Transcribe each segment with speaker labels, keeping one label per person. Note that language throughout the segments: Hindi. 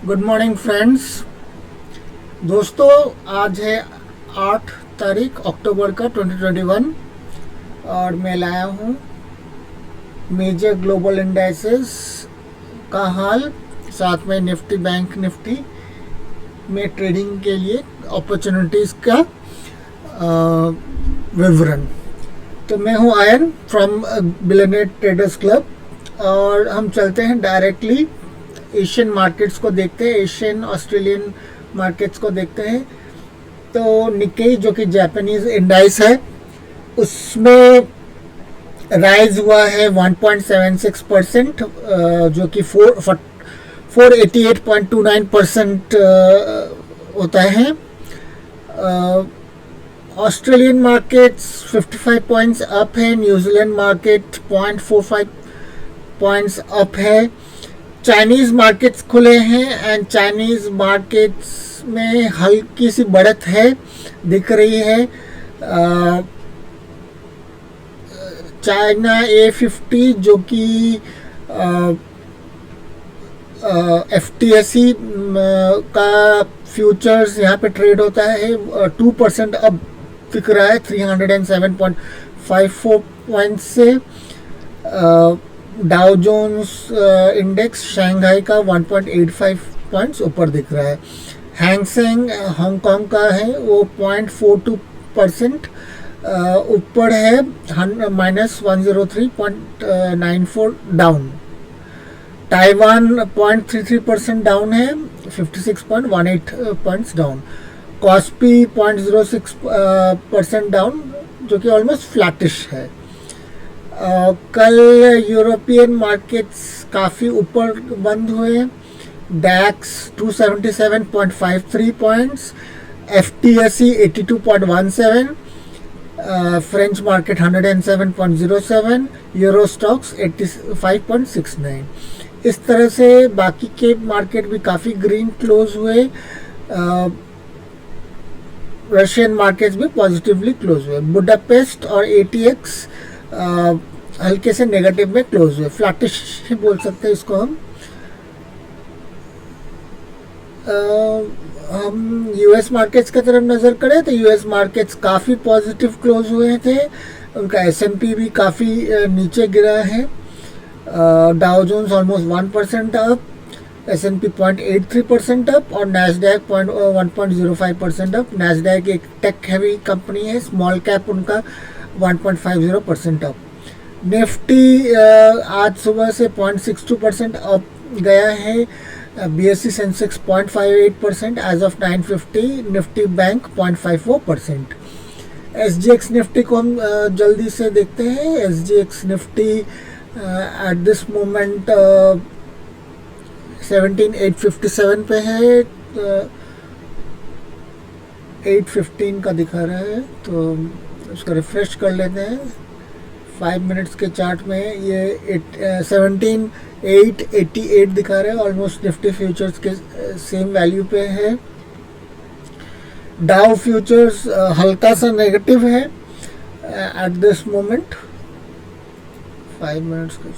Speaker 1: Good morning friends. दोस्तों, आज है 8 तारीख अक्टूबर का 2021 और मैं लाया हूँ मेजर ग्लोबल इंडाइसेस का हाल, साथ में निफ्टी बैंक निफ्टी में ट्रेडिंग के लिए अपॉर्चुनिटीज़ का विवरण। तो मैं हूँ ion from billionaire traders club और हम चलते हैं डायरेक्टली एशियन मार्केट्स को देखते हैं, एशियन ऑस्ट्रेलियन मार्केट्स को देखते हैं। तो निक्केई जो कि जापानीज इंडाइस है उसमें राइज हुआ है 1.76%, जो कि 488.29% होता है। ऑस्ट्रेलियन मार्केट्स 55 पॉइंट्स अप है, न्यूजीलैंड मार्केट 0.45 पॉइंट्स अप है। चाइनीज़ मार्केट्स खुले हैं एंड चाइनीज़ मार्केट्स में हल्की सी बढ़त है, दिख रही है। चाइना A50 जो कि FTSE का फ्यूचर्स यहाँ पे ट्रेड होता है 2% अब दिख रहा है 307.54 पॉइंट से। डाउ जोन्स इंडेक्स शंघाई का 1.85 पॉइंट्स ऊपर दिख रहा है। हैंगसेंग हांगकांग का है वो 0.42% ऊपर है, -103.94 डाउन। ताइवान 0.33% डाउन है, 56.18 पॉइंट्स डाउन। कॉस्पी 0.06% डाउन, जो कि ऑलमोस्ट फ्लैटिश है। कल यूरोपियन मार्केट्स काफ़ी ऊपर बंद हुए। डैक्स 277.53 points, FTSE 82.17, French market 107.07, euro stocks 85.69। इस तरह से बाकी के मार्केट भी काफ़ी ग्रीन क्लोज हुए। रशियन मार्केट्स भी पॉजिटिवली क्लोज हुए। बुडापेस्ट और ATX हल्के से नेगेटिव में क्लोज हुए, फ्लैटिश ही बोल सकते हैं इसको हम US मार्केट्स की तरफ नज़र करें तो US मार्केट्स काफ़ी पॉजिटिव क्लोज हुए थे। उनका S&P भी काफ़ी नीचे गिरा है। Dow Jones almost 1% up, S&P 0.83% up और नैस्डैक 1.05% अप। नैस्डैक एक टेक हैवी कंपनी है, स्मॉल कैप उनका 1.50% अप। निफ्टी आज सुबह से 0.62% अप गया है। BSE Sensex 0.58% as of 9:50। Nifty bank 0.54%। SGX Nifty को हम जल्दी से देखते हैं। SGX Nifty at this moment 17,857 पे है, 815 का दिखा रहा है, तो उसका रिफ्रेश कर लेते हैं। 5 मिनट्स के चार्ट में ये 17,888 दिखा रहा है, ऑलमोस्ट निफ्टी फ्यूचर्स के सेम वैल्यू पे है। डाउ फ्यूचर्स हल्का सा नेगेटिव है एट दिस मोमेंट। 5 मिनट्स का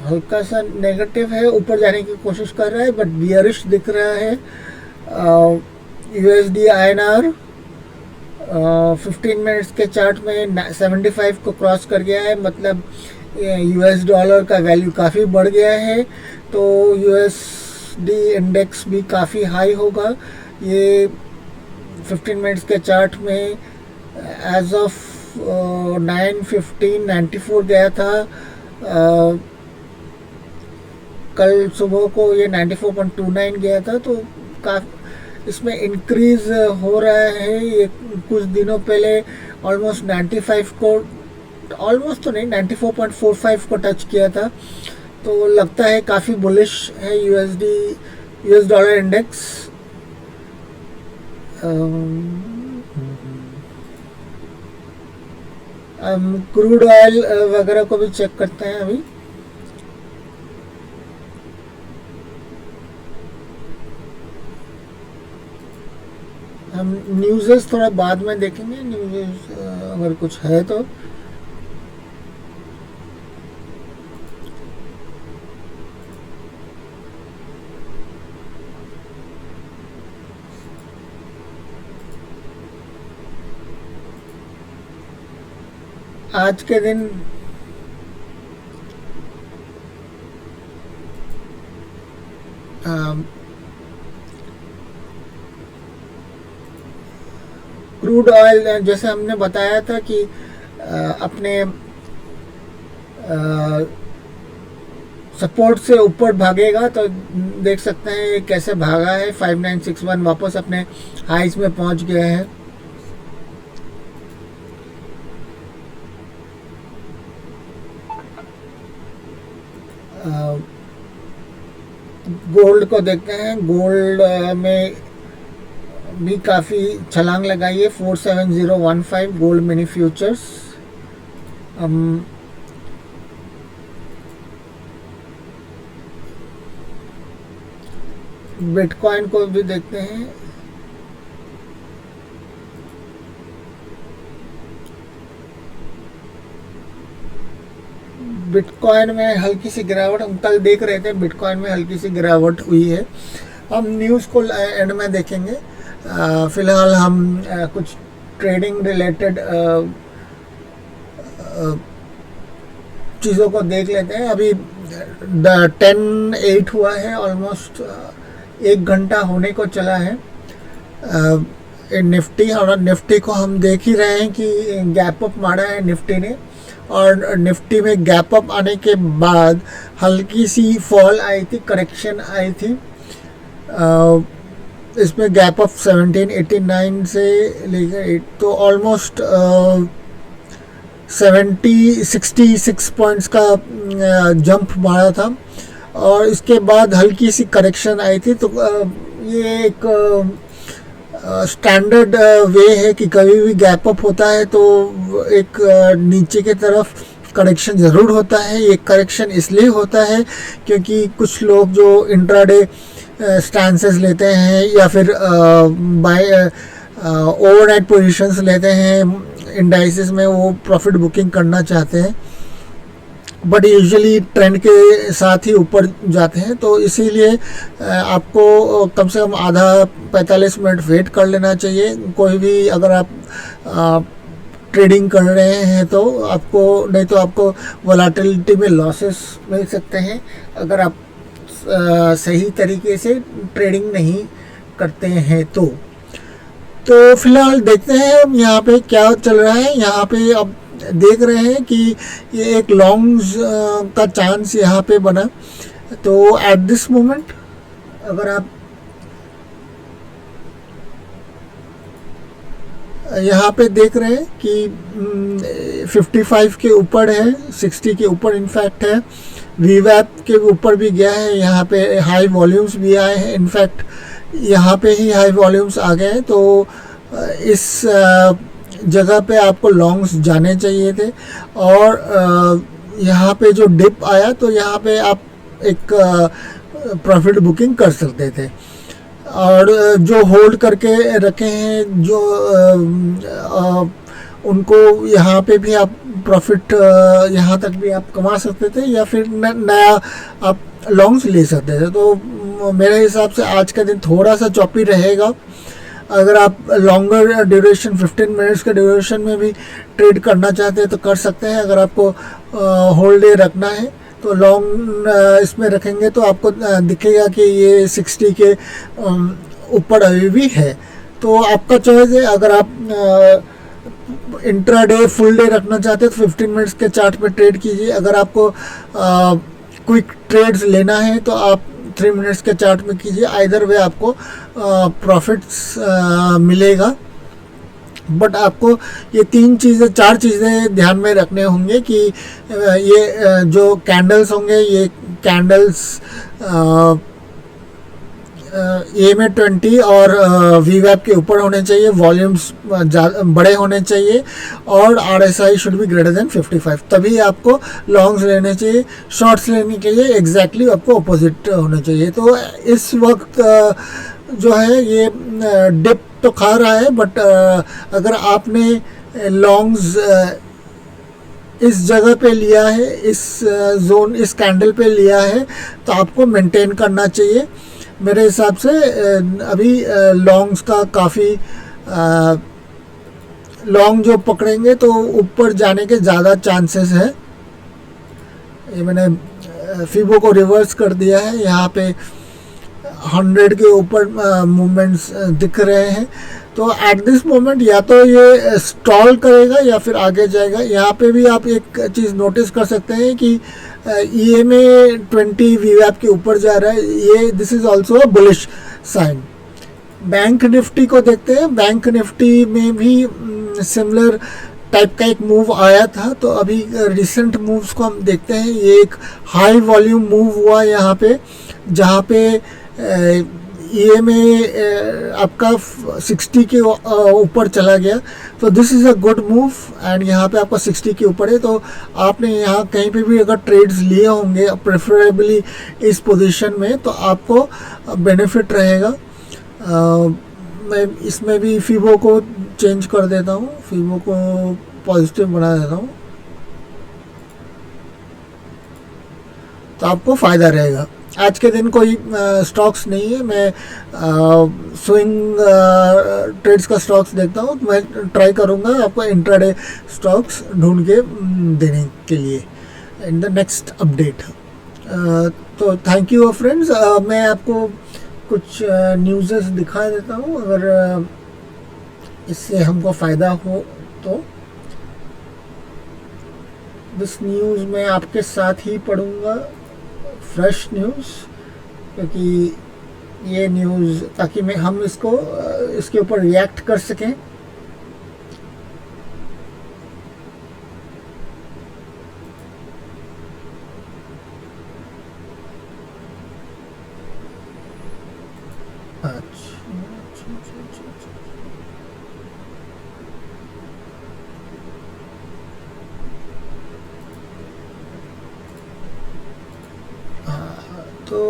Speaker 1: हल्का सा नेगेटिव है, ऊपर जाने की कोशिश कर रहा है बट बियरिश दिख रहा है। USD INR 15 मिनट्स के चार्ट में 75 को क्रॉस कर गया है, मतलब US डॉलर का वैल्यू काफ़ी बढ़ गया है, तो USD इंडेक्स भी काफ़ी हाई होगा। ये 15 मिनट्स के चार्ट में एज ऑफ 9:15 94 गया था। कल सुबह को ये 94.29 गया था, तो काफ़ी इसमें इंक्रीज हो रहा है। ये कुछ दिनों पहले ऑलमोस्ट 95 को, ऑलमोस्ट तो नहीं, 94.45 को टच किया था, तो लगता है काफ़ी बुलिश है US dollar index. Crude oil वगैरह को भी चेक करते हैं अभी। हम न्यूज़ थोड़ा बाद में देखेंगे, न्यूज़ अगर कुछ है तो। आज के दिन क्रूड ऑयल जैसे हमने बताया था कि अपने सपोर्ट से ऊपर भागेगा, तो देख सकते हैं ये कैसे भागा है। 5961 वापस अपने हाइज में पहुंच गया है। गोल्ड को देखते हैं। गोल्ड में भी काफ़ी छलांग लगाई है। 47015 गोल्ड मिनी फ्यूचर्स। बिटकॉइन को भी देखते हैं। बिटकॉइन में हल्की सी गिरावट हम कल देख रहे थे, बिटकॉइन में हल्की सी गिरावट हुई है। हम न्यूज़ को एंड में देखेंगे। फिलहाल हम कुछ ट्रेडिंग रिलेटेड चीज़ों को देख लेते हैं। अभी 10:08 हुआ है, ऑलमोस्ट 1 घंटा होने को चला है। निफ्टी और निफ्टी को हम देख ही रहे हैं कि गैप अप मारा है निफ्टी ने, और निफ्टी में गैप अप आने के बाद हल्की सी फॉल आई थी, करेक्शन आई थी। इसमें गैप अप 1789 से लेकर तो ऑलमोस्ट 66 पॉइंट्स का जंप मारा था, और इसके बाद हल्की सी करेक्शन आई थी। तो ये एक स्टैंडर्ड वे है कि कभी भी गैप अप होता है तो एक नीचे की तरफ करेक्शन ज़रूर होता है। ये करेक्शन इसलिए होता है क्योंकि कुछ लोग जो इंट्राडे स्टैंसेस लेते हैं या फिर बाय ओवरनाइट पोजीशंस लेते हैं इंडाइसेस में, वो प्रॉफिट बुकिंग करना चाहते हैं, बट यूजुअली ट्रेंड के साथ ही ऊपर जाते हैं। तो इसीलिए आपको कम से कम आधा 45 मिनट वेट कर लेना चाहिए। कोई भी अगर आप ट्रेडिंग कर रहे हैं तो आपको, नहीं तो आपको वोलेटिलिटी में लॉसेस मिल सकते हैं अगर आप सही तरीके से ट्रेडिंग नहीं करते हैं। तो फिलहाल देखते हैं हम यहाँ पे क्या चल रहा है। यहाँ पे अब देख रहे हैं कि ये एक लॉन्ग्स का चांस यहाँ पे बना। तो एट दिस मोमेंट अगर आप यहाँ पे देख रहे हैं कि 55 के ऊपर है, 60 के ऊपर इनफैक्ट है, वीवैप के ऊपर भी गया है। यहाँ पे हाई वॉल्यूम्स भी आए हैं, इनफैक्ट यहाँ पे ही हाई वॉल्यूम्स आ गए हैं। तो इस जगह पे आपको लॉन्ग्स जाने चाहिए थे, और यहाँ पे जो डिप आया तो यहाँ पे आप एक प्रॉफिट बुकिंग कर सकते थे। और जो होल्ड करके रखे हैं जो उनको यहाँ पे भी आप प्रॉफिट यहाँ तक भी आप कमा सकते थे, या फिर नया आप लॉन्ग्स ले सकते थे। तो मेरे हिसाब से आज का दिन थोड़ा सा चॉपी रहेगा। अगर आप लॉन्गर ड्यूरेशन 15 मिनट्स के ड्यूरेशन में भी ट्रेड करना चाहते हैं तो कर सकते हैं। अगर आपको होल्ड डे रखना है तो लॉन्ग इसमें रखेंगे तो आपको दिखेगा कि ये 60 के ऊपर अभी भी है। तो आपका चॉइस है। अगर आप इंट्राडे फुल डे रखना चाहते हैं तो 15 मिनट्स के चार्ट में ट्रेड कीजिए। अगर आपको क्विक ट्रेड्स लेना है तो आप 3 मिनट्स के चार्ट में कीजिए। आइदर वे आपको प्रॉफिट्स मिलेगा। बट आपको ये 4 चीज़ें ध्यान में रखने होंगे कि ये जो कैंडल्स होंगे, ये कैंडल्स EMA 20 और VWAP के ऊपर होने चाहिए, वॉल्यूम्स बड़े होने चाहिए, और RSI should be greater than 55, तभी आपको लॉन्ग्स लेने चाहिए। शॉर्ट्स लेने के लिए एग्जैक्टली आपको अपोजिट होना चाहिए। तो इस वक्त जो है ये डिप तो खा रहा है, बट अगर आपने लॉन्ग्स इस जगह पे लिया है, इस जोन, इस कैंडल पे लिया है, तो आपको मेंटेन करना चाहिए। मेरे हिसाब से अभी लॉन्ग्स का काफ़ी लॉन्ग जो पकड़ेंगे तो ऊपर जाने के ज़्यादा चांसेस है। ये मैंने फिबो को रिवर्स कर दिया है, यहाँ पे 100 के ऊपर मूवमेंट्स दिख रहे हैं। तो एट दिस मोमेंट या तो ये स्टॉल करेगा या फिर आगे जाएगा। यहाँ पे भी आप एक चीज़ नोटिस कर सकते हैं कि EMA 20 VWAP के ऊपर जा रहा है, ये this is also a bullish sign. Bank Nifty को देखते हैं। बैंक निफ्टी में भी सिमिलर टाइप का एक मूव आया था, तो अभी रिसेंट मूव्स को हम देखते हैं। ये एक हाई वॉल्यूम मूव हुआ यहाँ पे, जहाँ पे EMA आपका 60 के ऊपर चला गया। तो this is a good move and यहाँ पे आपका 60 के ऊपर है। तो आपने यहाँ कहीं पे भी अगर ट्रेड्स लिए होंगे प्रेफरेबली इस पोजीशन में, तो आपको बेनिफिट रहेगा। मैं इसमें भी फिबो को चेंज कर देता हूँ, फिबो को पॉजिटिव बना देता हूँ, तो आपको फ़ायदा रहेगा। आज के दिन कोई स्टॉक्स नहीं है, मैं स्विंग ट्रेड्स का स्टॉक्स देखता हूँ। मैं ट्राई करूँगा आपको इंट्राडे स्टॉक्स ढूंढ के देने के लिए इन द नेक्स्ट अपडेट। तो थैंक यू फ्रेंड्स। मैं आपको कुछ न्यूज़ेस दिखा देता हूँ, अगर इससे हमको फ़ायदा हो तो। दिस न्यूज़ मैं आपके साथ ही पढ़ूँगा, फ्रेश न्यूज़, क्योंकि ये न्यूज़ ताकि हम इसके ऊपर रिएक्ट कर सकें। तो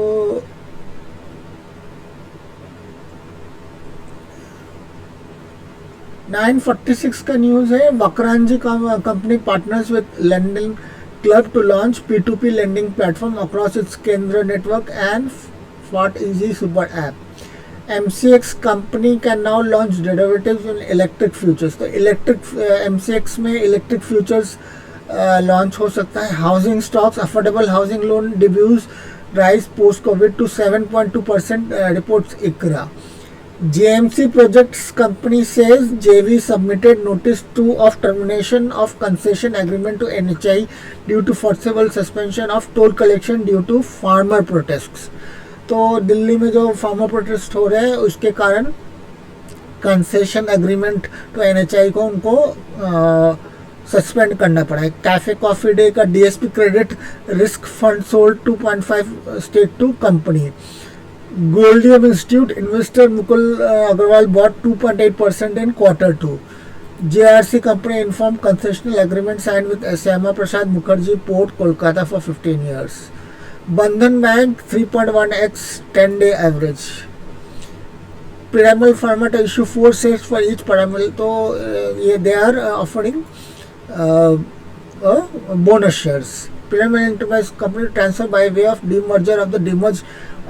Speaker 1: 946 का न्यूज़ है। Vakrangee company partners with lending club to launch P2P lending platform across its Kendra network and Fort Easy super app. MCX company can now launch derivatives in electric futures. तो इलेक्ट्रिक MCX में इलेक्ट्रिक फ्यूचर्स लॉन्च हो सकता है। Housing stocks, affordable housing loan डिब्यूज rise post-COVID to 7.2%, reports ICRA. JMC Projects Company says JV submitted notice of termination of concession agreement to NHI due to forcible suspension of toll collection due to farmer protests. तो दिल्ली में जो फार्मर प्रोटेस्ट हो रहे हैं उसके कारण कंसेशन एग्रीमेंट टू NHI को उनको सस्पेंड करना पड़ा है। कैफे कॉफी डे का DSP credit risk fund sold 2.5 stake to company. Goldiam institute investor Mukul Agrawal bought 2.8% in Q2। JRC company inform concessional agreement sign with Shyama Prasad Mukherjee port Kolkata for 15 years। Bandhan bank 3.1x 10-day average. Piramal pharma to issue 4 shares for each Piramal, तो ये they are offering bonus shares. Pyramid Enterprise Company transfer by way of demerger of the demerged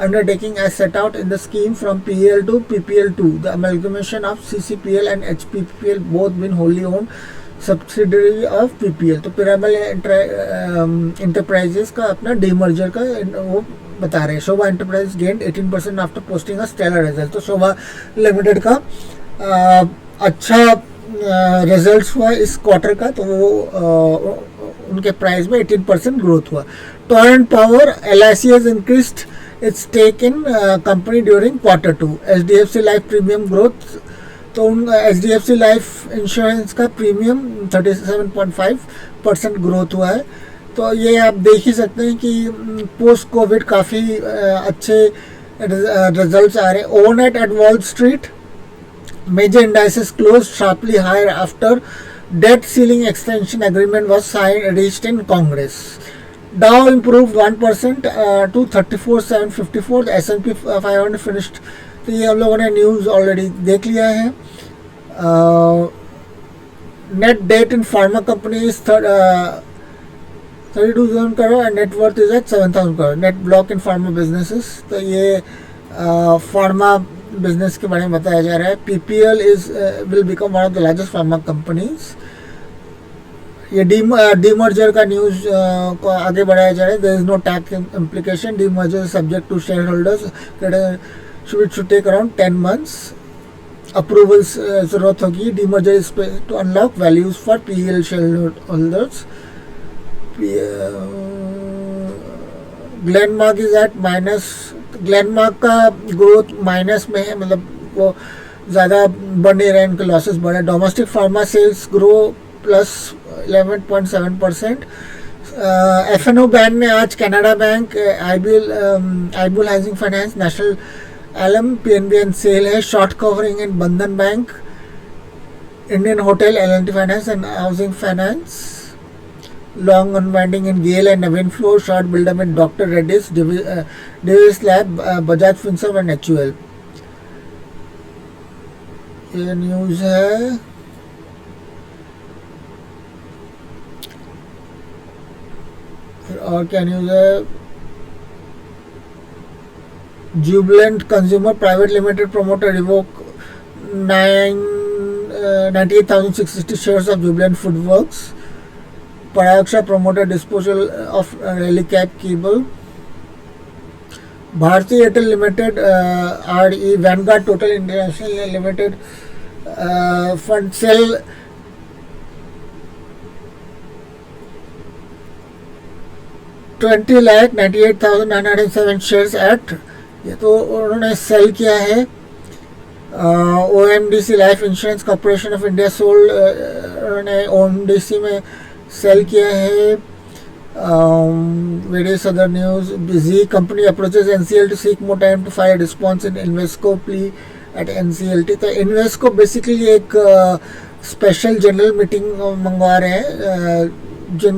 Speaker 1: undertaking as set out in the scheme from PEL to PPL2. The amalgamation of CCPL and HPPL both been wholly owned subsidiary of PPL. तो Pyramid Enterprises का अपना demerger का वो बता रहे हैं। Sobha enterprise gained 18% after posting a stellar result. तो शोभा लिमिटेड का अच्छा रिजल्ट्स हुआ इस क्वार्टर का, तो वो उनके प्राइस में 18% ग्रोथ हुआ। Torrent Power LIC has increased its stake in company during Q2। HDFC life premium growth, तो HDFC लाइफ इंश्योरेंस का प्रीमियम 37.5% ग्रोथ हुआ है। तो ये आप देख ही सकते हैं कि पोस्ट कोविड काफ़ी अच्छे रिजल्ट्स आ रहे हैं। Overnight at Wall Street major indices close sharply higher after debt ceiling extension agreement was sign reached in Congress. Dow improve 1% to 34,754। S&P 500 finished. तो ये हम लोगों ने न्यूज़ ऑलरेडी देख लिया है। Net debt in pharma company is 32,000 crore and net worth is at 7,000 crore. Net block in pharma businesses, तो ये फार्मा बिजनेस के बारे में बताया जा रहा है। PPL is will become one of the largest pharma companies. ये डीमर्जर का न्यूज को आगे बढ़ाया जा रहा है। There is no tax implication, demerger subject to share holders should take around 10 months। Approvals जरूरत होगी। Demerger is to unlock values for PEL share holders. Glenmark is at minus. Glenmark का ग्रोथ माइनस में है, मतलब वो ज़्यादा बढ़ नहीं रहे, उनके लॉसेस बढ़े। Domestic pharma sales grow plus 11.7%। F&O bank में आज Canara bank, IBL housing finance, national LM, PNB and SAIL है। Short covering in Bandhan bank, Indian hotel, L&T finance and housing finance. Long unwinding in GAIL and Navin flow. Short buildup in doctor Reddy's, Divi's lab, Bajaj Finserv and HUL। ये न्यूज़ है। और क्या न्यूज़ है? Jubilant consumer private limited promoter revoke 98,660 shares of Jubilant Foodworks। Paraksha promoter disposal of Relicap cable। Bharti Airtel Limited, RE Vanguard Total International Limited fund sell 20,98,907 shares at, ये तो उन्होंने सेल किया है। OMDC life insurance corporation of India sold, उन्होंने OMDC में सेल किया है। Various other news. Busy company approaches NCL to seek more time to file response in Invesco plea at NCLT। तो इन्वेस्को बेसिकली एक स्पेशल जनरल मीटिंग मंगवा रहे हैं, जिन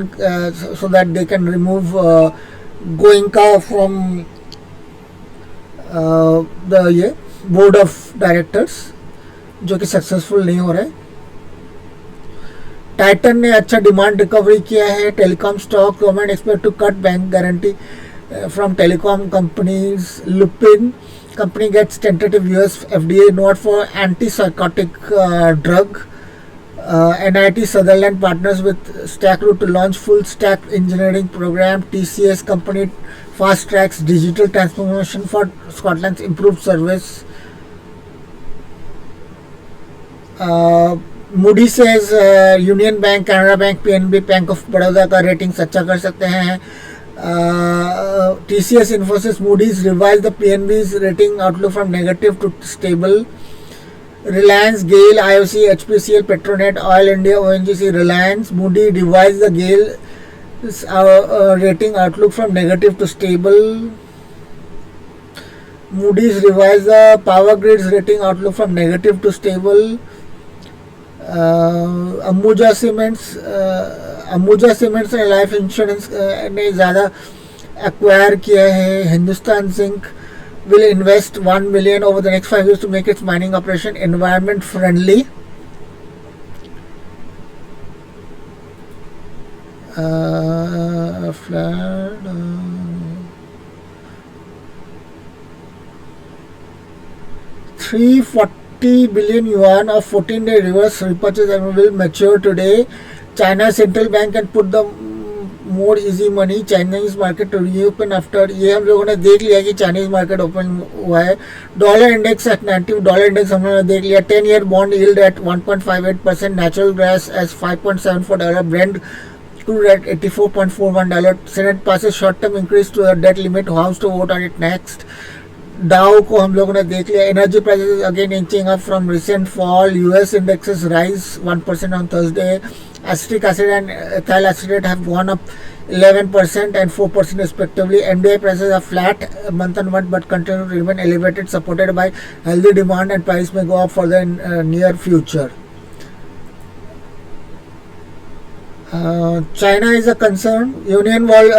Speaker 1: so that they can remove Goenka from the ये board of directors, जो कि सक्सेसफुल नहीं हो रहे। टाइटन ने अच्छा डिमांड रिकवरी किया है। Telecom stock, government expect to cut bank guarantee from telecom companies. Lupin company gets tentative US FDA note for antipsychotic drug। NIT Sutherland partners with Stackroot to launch full stack engineering program। TCS company fast tracks digital transformation for Scotland's improved service। Moody says Union Bank, Canara Bank, PNB, Bank of Baroda का रेटिंग्स अच्छा कर सकते हैं। TCS, Infosys, Moody's revised the PNB's rating outlook from negative to stable। Reliance, GAIL, IOC, HPCL, Petronet, Oil India, ONGC, Reliance, Moody revised the GAIL rating outlook from negative to stable। Moody's revised the Power Grids rating outlook from negative to stable। Ambuja Cements ने लाइफ इंश्योरेंस ने ज़्यादा एक्वायर किया है। Hindustan zinc will invest 1 million over the next 5 years to make its mining operation environment friendly। Flat, 340 billion yuan of 14-day reverse repurchase will mature today। China central bank can put the more easy money Chinese market to reopen after। ये हम लोगों ने देख लिया कि चाइनीज मार्केट ओपन हुआ है। Dollar index at 90, dollar index हम लोगों ने देख लिया। 10-year bond yield at 1.58%। Natural gas as $5.74। Brent crude at $84.41। Senate passes short term increase to debt limit, house to vote on it next. Dow को हम लोगों ने देख लिया। Energy prices again inching up from recent fall. US indexes rise 1% on Thursday। Acetic acid and ethyl acetate have gone up 11% and 4% respectively। MDI prices are flat month on month but continue to remain elevated, supported by healthy demand, and price may go up further in near future। China is a concern। Union World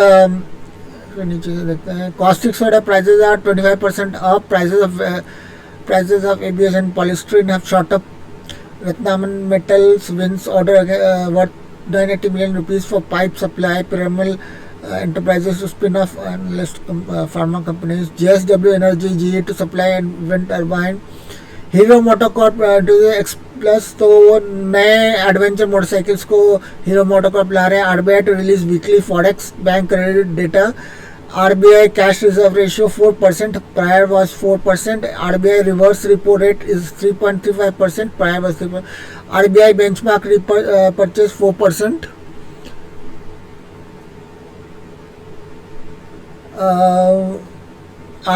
Speaker 1: नीचे से देखते हैं। Caustic soda prices are 25% up। Prices of ABS and polystyrene have shot up। Ratnamani Metals wins order worth 980 million rupees for pipe supply। Piramal enterprises to spin off and list pharma companies. JSW Energy GE to supply and wind turbine. Hero MotoCorp X plus, तो वो नए एडवेंचर मोटरसाइकिल्स को हीरो मोटोकॉर्प ला रहे हैं. RBI to release weekly forex bank credit data. RBI cash reserve ratio 4%, prior was 4%. RBI reverse repo rate is 3.35%, prior was 3%. RBI benchmark purchase 4%.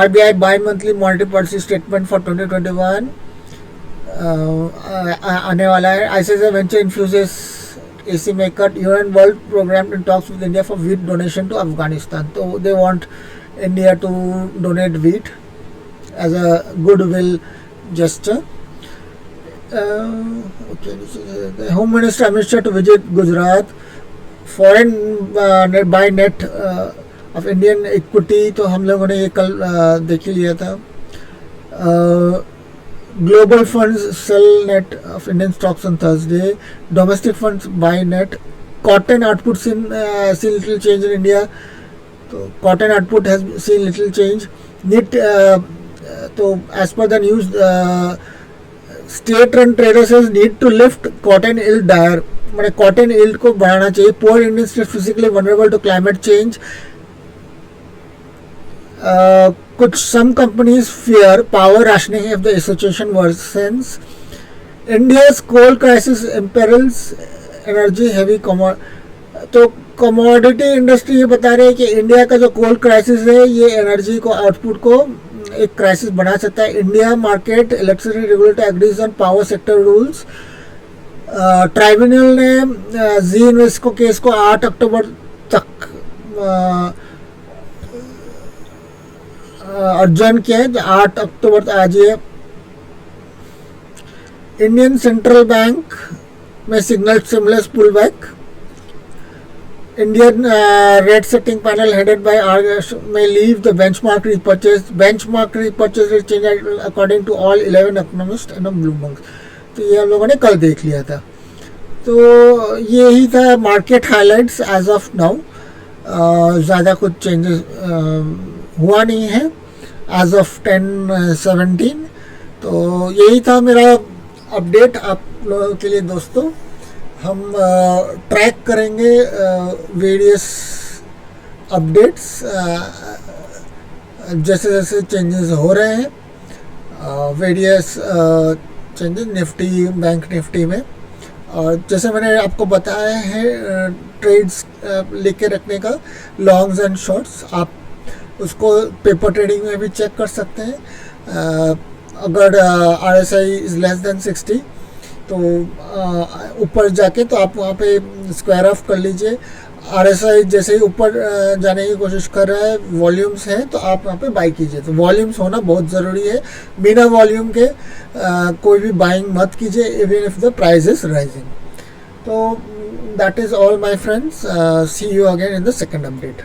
Speaker 1: RBI bi-monthly monetary policy statement for 2021 आने वाला है. ICICI Venture infuses AC में cut. UN World Program in talks with India for wheat donation to Afghanistan. So they want India to donate wheat as a goodwill gesture. The Home Minister Amit Shah to visit Gujarat. Foreign buy net of Indian equity, तो हम लोगों ने ये कल देख लिया था. Global funds sell net of Indian stocks on Thursday. Domestic funds buy net. Cotton output seen little change in India. So cotton output has seen little change. So as per the news, state-run traders says need to lift cotton yield higher. मतलब cotton yield को बढ़ाना चाहिए. Poor Indian states physically vulnerable to climate change. कुछ some companies fear power rationing if the situation worsens. India's coal crisis imperils energy heavy तो commodity industry ये बता रहे हैं कि इंडिया का जो कोल क्राइसिस है ये एनर्जी को आउटपुट को एक क्राइसिस बना सकता है. India market electricity regulator agrees on power sector rules. Tribunal ने जी इन्वेस्ट को केस को 8 अक्टूबर तक अर्जन किया है. 8 अक्टूबर आज ये. Indian central bank may signal stimulus pull back. Indian rate setting panel headed by may leave the benchmark repurchase rate change according to all 11 economists and Bloomberg. तो ये हम लोगों ने कल देख लिया था. तो यही था market highlights as of now. ज़्यादा कुछ चेंजेस हुआ नहीं है एज ऑफ 10-17. तो यही था मेरा अपडेट आप लोगों के लिए दोस्तों. हम ट्रैक करेंगे वेरियस अपडेट्स जैसे जैसे चेंजेस हो रहे हैं. Various changes Nifty, bank Nifty में. और जैसे मैंने आपको बताया है ट्रेड्स लेके रखने का, लॉन्ग्स एंड शॉर्ट्स, आप उसको पेपर ट्रेडिंग में भी चेक कर सकते हैं. अगर RSI इज़ लेस देन 60 तो ऊपर जाके तो आप वहाँ पे स्क्वायर ऑफ कर लीजिए. RSI जैसे ही ऊपर जाने की कोशिश कर रहा है, वॉल्यूम्स हैं तो आप वहाँ पे बाई कीजिए. तो वॉल्यूम्स होना बहुत ज़रूरी है. बिना वॉल्यूम के कोई भी बाइंग मत कीजिए even if the price is rising. तो that is all my friends. See you again in the second update.